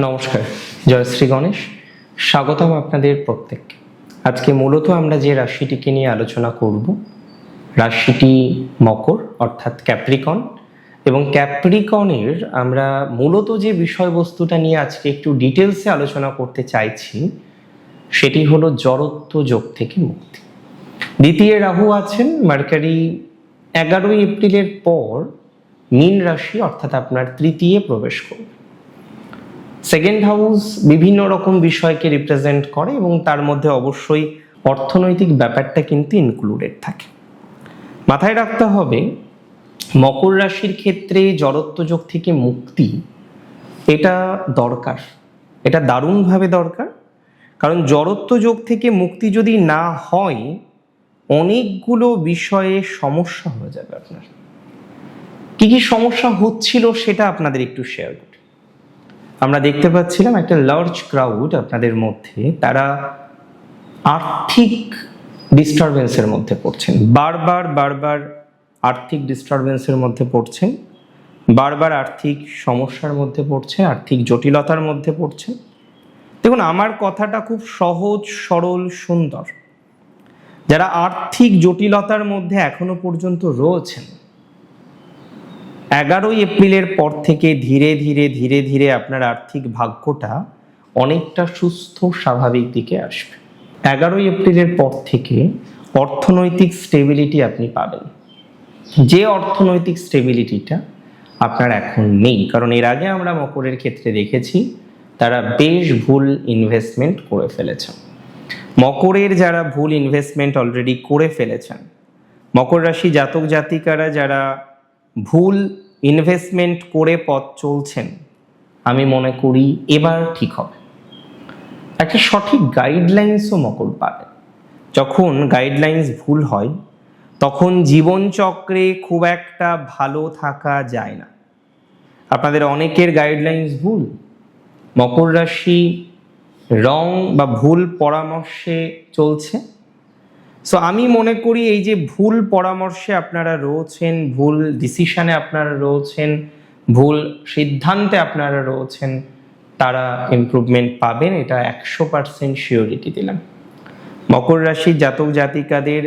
নমস্কার, জয় শ্রী গণেশ। স্বাগতম আপনাদের প্রত্যেককে। আজকে মূলত আমরা যে রাশিটিকে নিয়ে আলোচনা করব, রাশিটি মকর অর্থাৎ ক্যাপ্রিকন। এবং ক্যাপ্রিকনের আমরা মূলত যে বিষয়বস্তুটা নিয়ে আজকে একটু ডিটেলসে আলোচনা করতে চাইছি সেটি হলো জড়ত্ব যোগ থেকে মুক্তি। দ্বিতীয় রাহু আছেন, মার্কারি 11 এপ্রিলের পর মীন রাশি অর্থাৎ আপনার তৃতীয় প্রবেশ করবে। সেকেন্ড হাউস বিভিন্ন রকম বিষয়কে রিপ্রেজেন্ট করে এবং তার মধ্যে অবশ্যই অর্থনৈতিক ব্যাপারটা কিন্তু ইনক্লুডেড থাকে। মাথায় রাখতে হবে মকর রাশির ক্ষেত্রে জড়ত্ব যোগ থেকে মুক্তি এটা দরকার, এটা দারুণভাবে দরকার। কারণ জড়ত্ব যোগ থেকে মুক্তি যদি না হয় অনেকগুলো বিষয়ে সমস্যা হয়ে যাবে আপনার। কি কি সমস্যা হচ্ছিল সেটা আপনাদের একটু শেয়ার করি। আমরা দেখতে পাচ্ছিলাম একটা লার্জ ক্রাউড আপনাদের মধ্যে, তারা আর্থিক ডিস্টারবেন্সের মধ্যে পড়ছেন, বারবার আর্থিক ডিস্টারবেন্সের মধ্যে পড়ছেন, বারবার আর্থিক সমস্যার মধ্যে পড়ছেন, আর্থিক জটিলতার মধ্যে পড়ছেন। দেখুন, আমার কথাটা খুব সহজ সরল সুন্দর। যারা আর্থিক জটিলতার মধ্যে এখনো পর্যন্ত রয়েছেন, 11 এপ্রিলের পর থেকে ধীরে ধীরে আপনার আর্থিক ভাগ্যটা অনেকটা সুস্থ স্বাভাবিক দিকে আসবে। 11 এপ্রিলের পর থেকে অর্থনৈতিক স্টেবিলিটি আপনি পাবেন, যে অর্থনৈতিক স্টেবিলিটিটা আপনার এখন নেই। কারণ এর আগে আমরা মকরের ক্ষেত্রে দেখেছি তারা বেশ ভুল ইনভেস্টমেন্ট করে ফেলেছেন। মকরের যারা ভুল ইনভেস্টমেন্ট অলরেডি করে ফেলেছেন, মকর রাশি জাতক জাতিকারা যারা ভুল ইনভেস্টমেন্ট করে পথ চলছেন, আমি মনে করি এবার ঠিক হবে। একটা সঠিক গাইডলাইন্সও মকর পাবে। যখন গাইডলাইন্স ভুল হয় তখন জীবনচক্রে খুব একটা ভালো থাকা যায় না। আপনাদের অনেকের গাইডলাইন্স ভুল, মকর রাশি রং বা ভুল পরামর্শে চলছে। সো আমি মনে করি এই যে ভুল পরামর্শে আপনারা রয়েছেন, ভুল ডিসিশনে আপনারা রয়েছেন, ভুল সিদ্ধান্তে আপনারা রয়েছেন, তারা ইমপ্রুভমেন্ট পাবেন, এটা 100% শিওরিটি দিলাম। মকর রাশির জাতক জাতিকাদের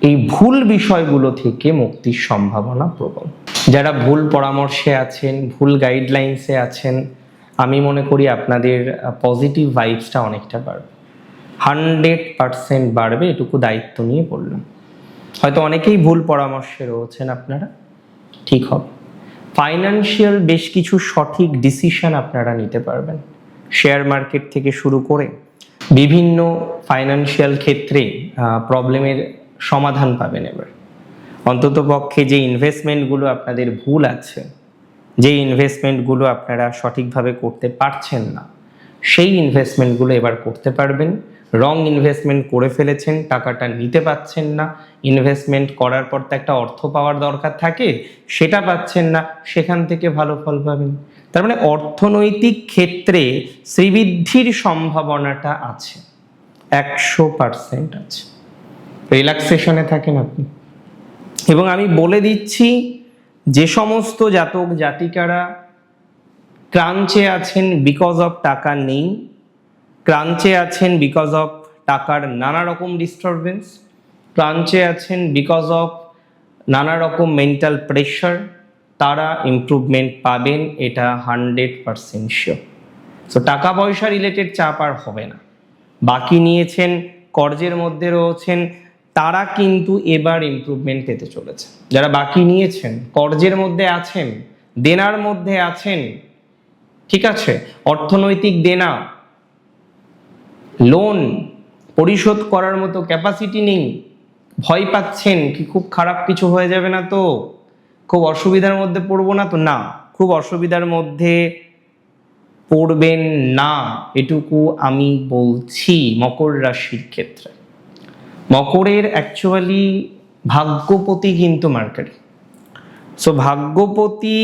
এই ভুল বিষয়গুলো থেকে মুক্তির সম্ভাবনা প্রবল। যারা ভুল পরামর্শে আছেন, ভুল গাইডলাইন্সে আছেন, আমি মনে করি আপনাদের পজিটিভ ভাইবসটা অনেকটা বাড়বে, 100% বাড়বে। এটুকু দায়িত্ব নিয়ে বললাম। হয়তো অনেকেই ভুল পরামর্শে রয়েছেন, আপনারা ঠিক হবে। ফাইন্যান্সিয়াল বেশ কিছু সঠিক ডিসিশন আপনারা নিতে পারবেন, শেয়ার মার্কেট থেকে শুরু করে বিভিন্ন ফাইন্যান্সিয়াল ক্ষেত্রে প্রবলেমের সমাধান পাবেন। এবার অন্তত পক্ষে যে ইনভেস্টমেন্টগুলো আপনাদের ভুল আছে, যে ইনভেস্টমেন্টগুলো আপনারা সঠিকভাবে করতে পারছেন না, সেই ইনভেস্টমেন্টগুলো এবার করতে পারবেন। রং ইনভেস্টমেন্ট করে ফেলেছেন, টাকাটা নিতে পাচ্ছেন না, ইনভেস্টমেন্ট করার পর তো একটা অর্থ পাওয়ার দরকার থাকে, সেটা পাচ্ছেন না, সেখান থেকে ভালো ফল পাবেন। তার মানে অর্থনৈতিক ক্ষেত্রে শ্রীবৃদ্ধির সম্ভাবনাটা আছে, 100% আছে। রিল্যাক্সেশনে থাকেন আপনি। এবং আমি বলে দিচ্ছি, যে সমস্ত জাতক জাতিকারা ক্রাঞ্চে আছেন বিকজ অফ টাকা নেই, ক্রাঞ্চে আছেন বিকজ অফ টাকার নানা রকম ডিস্টারবেন্স, ক্রাঞ্চে আছেন বিকজ অফ নানা রকম মেন্টাল প্রেশার, তারা ইমপ্রুভমেন্ট পাবেন, এটা 100% শিওর। সো টাকা পয়সা রিলেটেড চাপ আর হবে না। বাকি নিয়েছেন, কর্জের মধ্যে রয়েছেন, তারা কিন্তু এবার ইমপ্রুভমেন্ট পেতে চলেছে। যারা বাকি নিয়েছেন, কর্জের মধ্যে আছেন, দেনার মধ্যে আছেন, ঠিক আছে, অর্থনৈতিক দেনা, লোন পরিশোধ করার মতো ক্যাপাসিটি নেই, ভয় পাচ্ছেন কি খুব খারাপ কিছু হয়ে যাবে না তো, খুব অসুবিধার মধ্যে পড়বো না তো, না, খুব অসুবিধার মধ্যে পড়বেন না, এটুকু আমি বলছি। মকর রাশির ক্ষেত্রে মকরের অ্যাকচুয়ালি ভাগ্যপতি কিন্তু মার্কেট। সো ভাগ্যপতি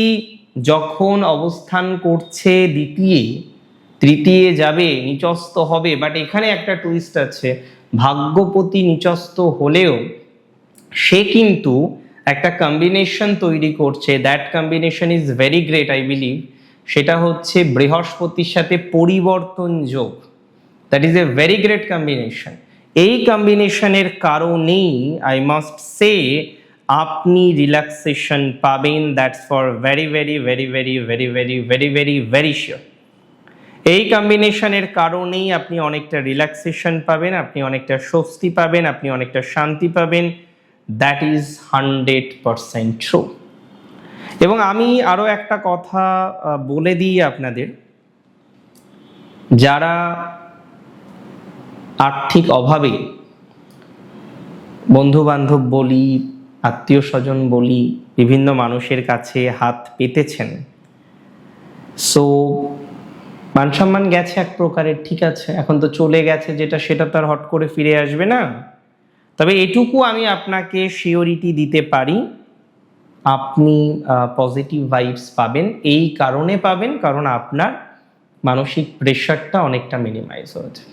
যখন অবস্থান করছে দ্বিতীয়, তৃতীয় যাবে, নিচস্থ হবে। বাট এখানে একটা টুইস্ট আছে, ভাগ্যপতি নিচস্থ হলেও সে কিন্তু একটা কম্বিনেশন তৈরি করছে। That combination is very great, I believe. সেটা হচ্ছে বৃহস্পতির সাথে পরিবর্তন যোগ। That is a very great combination. এই কম্বিনেশনের কারণেই আই মাস্ট সে আপনি রিল্যাক্সেশন পাবেন, that's for very very very very very very very very very sure. এই কম্বিনেশনের কারণেই আপনি অনেকটা রিল্যাক্সেশন পাবেন, আপনি অনেকটা স্বস্তি পাবেন, আপনি অনেকটা শান্তি পাবেন। That is 100% true. এবং আমি আরো একটা কথা বলে দিই আপনাদের, যারা আর্থিক অভাবে বন্ধু বান্ধব বলি, আত্মীয় স্বজন বলি, বিভিন্ন মানুষের কাছে হাত পেতেছেন, সো মান সম্মান গেছে এক প্রকারের, ঠিক আছে, এখন তো চলে গেছে যেটা, সেটা তো আর হট করে ফিরে আসবে না। তবে এটুকু আমি আপনাকে শিওরিটি দিতে পারি, আপনি পজিটিভ ভাইবস পাবেন। এই কারণে পাবেন কারণ আপনার মানসিক প্রেশারটা অনেকটা মিনিমাইজ হয়েছে।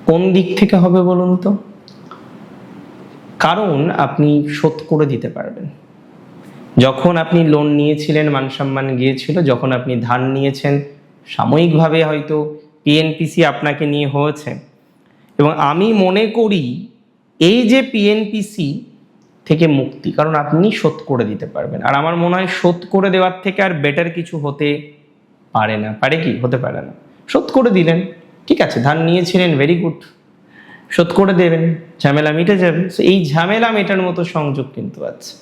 কোন দিক থেকে হবে বলুন তো? কারণ আপনি শোধ করে দিতে পারবেন। যখন আপনি লোন নিয়েছিলেন মান সম্মান গিয়েছিল, যখন আপনি ধার নিয়েছেন সাময়িকভাবে হয়তো পিএনপিসি আপনাকে নিয়ে হয়েছে, এবং আমি মনে করি এই যে পিএনপিসি থেকে মুক্তি, কারণ আপনি শোধ করে দিতে পারবেন। আর আমার মনে হয় শোধ করে দেওয়ার থেকে আর বেটার কিছু হতে পারে না। পারে কি? হতে পারে না। শোধ করে দিলেন, ঠিক আছে, ধার নিয়েছিলেন, ভেরি গুড, শোধ করে দেবেন, ঝামেলা মিটে যাবে। এই ঝামেলা মেটার মতো সংযোগ কিন্তু আছে,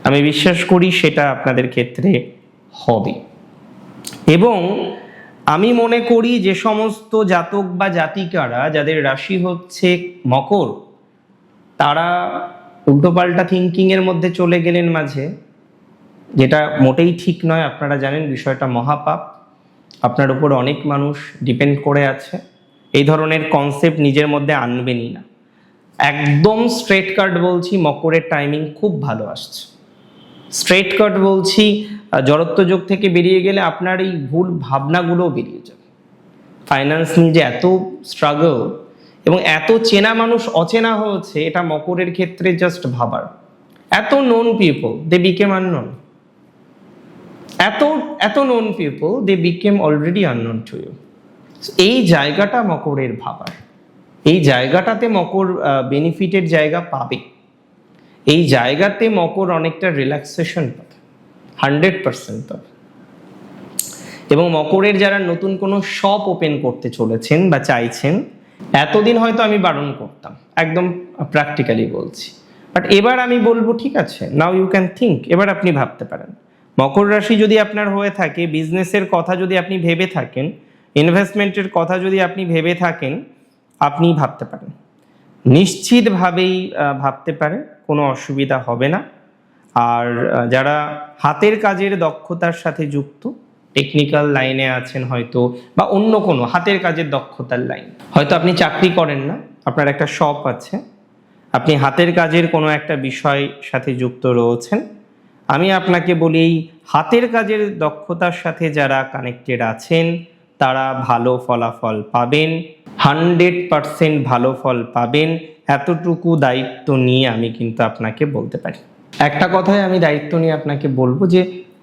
আমি বিশ্বাস করি সেটা আপনাদের ক্ষেত্রে হবে। এবং আমি মনে করি যে সমস্ত জাতক বা জাতিকারা যাদের রাশি হচ্ছে মকর, তারা উল্টোপাল্টা থিঙ্কিং এর মধ্যে চলে গেলেন মাঝে, যেটা মোটেই ঠিক নয়। আপনারা জানেন বিষয়টা মহাপাপ, আপনার উপর অনেক মানুষ ডিপেন্ড করে আছে। এই ধরনের কনসেপ্ট নিজের মধ্যে আনবেনই না। একদম স্ট্রেট কাট বলছি, মকরের টাইমিং খুব ভালো আসছে। স্ট্রেট কাট বলছি, জড়ত্ব যোগ থেকে বেরিয়ে গেলে আপনার এই ভুল ভাবনাগুলোও বেরিয়ে যাবে। ফাইন্যান্স নিয়ে যে এত স্ট্রাগল এবং এত চেনা মানুষ অচেনা হয়েছে, এটা মকরের ক্ষেত্রে জাস্ট ভাবার। এত known people they became unknown, এত known people they became already unknown to you. এই জায়গাটা মকরের ভাবার, এই জায়গাটাতে মকর বেনিফিটের জায়গা পাবে, এই জায়গাতে মকর অনেকটা রিল্যাক্সেশন পাবে, 100% পাবে। এবং মকরের যারা নতুন কোনো শপ ওপেন করতে চলেছেন বা চাইছেন, এতদিন হয়তো আমি বারণ করতাম, একদম প্র্যাকটিক্যালি বলছি, বাট এবার আমি বলবো ঠিক আছে, নাও ইউ ক্যান থিঙ্ক, এবার আপনি ভাবতে পারেন। মকর রাশি যদি আপনার হয়ে থাকে, বিজনেসের কথা যদি আপনি ভেবে থাকেন, ইনভেস্টমেন্টের কথা যদি আপনি ভেবে থাকেন, আপনি ভাবতে পারেন, নিশ্চিতভাবেই ভাবতে পারেন, কোনো অসুবিধা হবে না। আর যারা হাতের কাজের দক্ষতার সাথে যুক্ত, টেকনিক্যাল লাইনে আছেন হয়তো, বা অন্য কোনো হাতের কাজের দক্ষতার লাইন, হয়তো আপনি চাকরি করেন না, আপনার একটা শপ আছে, আপনি হাতের কাজের কোনো একটা বিষয় সাথে যুক্ত রয়েছেন, আমি আপনাকে বলি এই হাতের কাজের দক্ষতার সাথে যারা কানেক্টেড আছেন তারা ভালো ফলাফল পাবেন, 100% ভালো ফল পাবেন। এতটুকু দায়িত্ব নিয়ে আমি কিন্তু আপনাকে বলতে পারি। একটা কথাই আমি দায়িত্ব নিয়ে আপনাকে বলবো যে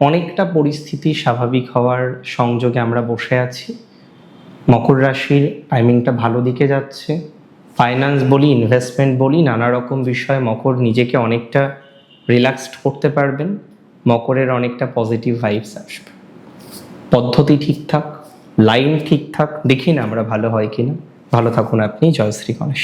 অনেকটা পরিস্থিতি স্বাভাবিক হওয়ার সংযোগে আমরা বসে আছি। মকর রাশির টাইমিংটা ভালো দিকে যাচ্ছে। ফাইন্যান্স বলি, ইনভেস্টমেন্ট বলি, নানা রকম বিষয়ে মকর নিজেকে অনেকটা রিল্যাক্সড করতে পারবেন। মকরের অনেকটা পজিটিভ ভাইবস আসবে। পদ্ধতি ঠিকঠাক, লাইন ঠিকঠাক, দেখি না আমরা ভালো হয় কিনা। ভালো থাকুন আপনি। জয় শ্রী গণেশ।